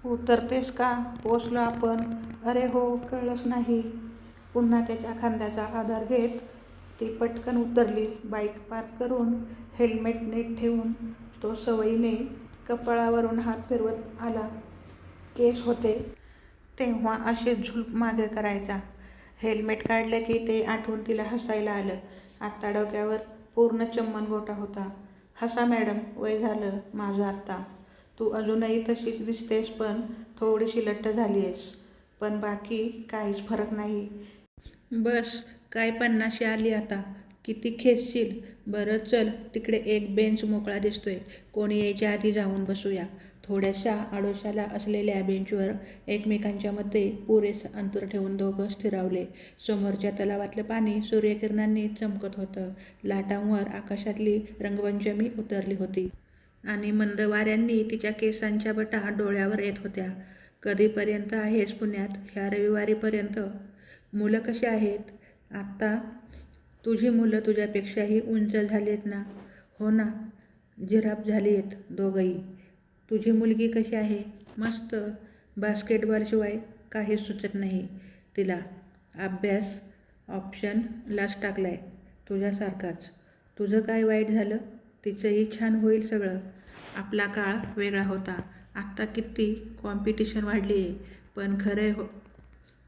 उतरतेस का? पोचलो आपण. अरे हो, कळलंच नाही. पुन्हा त्याच्या खांद्याचा आधार घेत ती पटकन उतरली. बाईक पार्क करून हेल्मेट नीट ठेवून तो सवयीने कपाळावरून हात फिरवत आला. केस होते तेव्हा असे झुलप मागे करायचा. हेल्मेट काढलं की ते आठवून तिला हसायला आलं. आत्ता डोक्यावर पूर्ण चम्मन गोटा होता. हसा मॅडम, वय झालं माझं आत्ता. तू अजूनही तशीच दिसतेस, पण थोडीशी लठ्ठ झालीयस. पण बाकी काहीच फरक नाही. बस काय 50शी आली आता. किती खेचशील? बरं चल, तिकडे एक बेंच मोकळा दिसतोय. कोणी यायच्या आधी जाऊन बसूया. थोड्याशा आडोशाला असलेल्या बेंचवर एकमेकांच्या मध्ये पुरेसं अंतर ठेवून दोघं स्थिरावले. समोरच्या तलावातलं पाणी सूर्यकिरणांनी चमकत होतं. लाटांवर आकाशातली रंगपंचमी उतरली होती. आणि मंद वाऱ्यांनी तिच्या केसांच्या बटा डोळ्यावर येत होत्या. कधीपर्यंत आहेस पुण्यात? ह्या रविवारीपर्यंत. मुलं कशी आहेत? आत्ता तुझी मुलं तुझ्यापेक्षाही उंच झालीत ना? हो ना, जिराफ झालीयत दोघंही. तुझी मुलगी कशी आहे? मस्त. बास्केटबॉलशिवाय काहीच सुचत नाही तिला. अभ्यास ऑप्शनलाच टाकलाय, तुझ्यासारखाच. तुझं काय वाईट झालं? तिचंही छान होईल सगळं. आपला काळ वेगळा होता. आत्ता किती कॉम्पिटिशन वाढलीये. पण खरे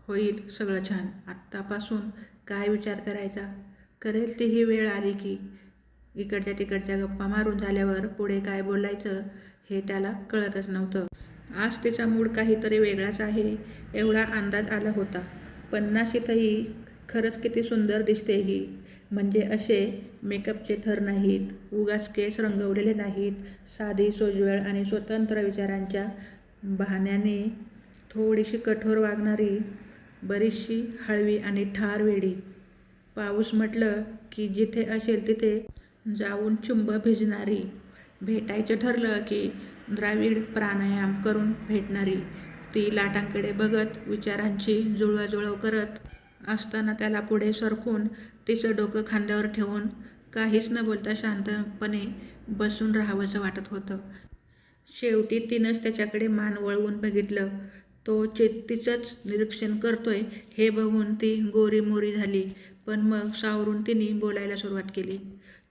होईल सगळं छान. आत्तापासून काय विचार करायचा? करेल ती ही वेळ आली की. इकडच्या तिकडच्या गप्पा मारून झाल्यावर पुढे काय बोलायचं हे त्याला कळतच नव्हतं. आज तिचा मूड काहीतरी वेगळाच आहे एवढा अंदाज आला होता. 50शीतही खरंच किती सुंदर दिसते ही. म्हणजे असे मेकअपचे थर नाहीत, उगाच केस रंगवलेले नाहीत. साधी, सोज्वळ आणि स्वतंत्र विचारांच्या बहाण्याने थोडीशी कठोर वागणारी, बरीचशी हळवी आणि ठार वेडी. पाऊस म्हटलं की जिथे असेल तिथे जाऊन चिंब भिजणारी. भेटायचं ठरलं की द्राविड प्राणायाम करून भेटणारी. ती लाटांकडे बघत विचारांची जुळवाजुळव करत असताना त्याला पुढे सरकून तिचं डोकं खांद्यावर ठेवून काहीच न बोलता शांतपणे बसून राहावंसं वाटत होतं. शेवटी तिनंच त्याच्याकडे मान वळवून बघितलं. तो तिचंच निरीक्षण करतोय हे बघून ती गोरीमोरी झाली. पण मग सावरून तिने बोलायला सुरुवात केली.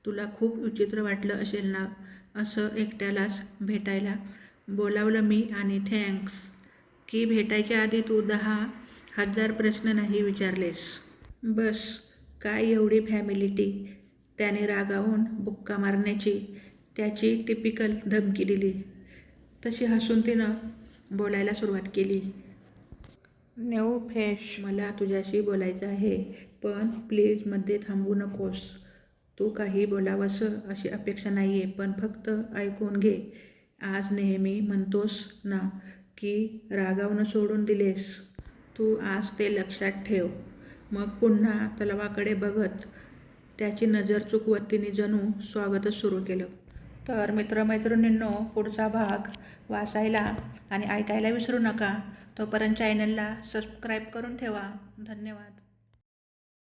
तुला खूप विचित्र वाटलं असेल ना असं एकट्यालाच भेटायला बोलावलं मी, आणि थँक्स की भेटायच्या आधी तू 10,000 प्रश्न नाही विचारलेस. बस काय एवढी फॉर्मॅलिटी? त्याने रागावून बुक्का मारण्याची त्याची टिपिकल धमकी दिली. तशी हसून तिनं बोलायला सुरुवात केली. न्यू फेस, मला तुझ्याशी बोलायचं आहे. पण प्लीज मध्ये थांबू नकोस. तू काही बोलावंसं अशी अपेक्षा नाहीये, पण फक्त ऐकून घे. आज नेहमी म्हणतोस ना की रागावणं सोडून दिलेस तू, आज ते लक्षात ठेव. मग पुन्हा तलावाकडे बघत त्याची नजर चुकवत तिने जणू स्वागतच सुरू केलं. तर मित्रमैत्रिणींनो, पुढचा भाग वाचायला आणि ऐकायला विसरू नका. तोपर्यंत चॅनलला सबस्क्राईब करून ठेवा. धन्यवाद.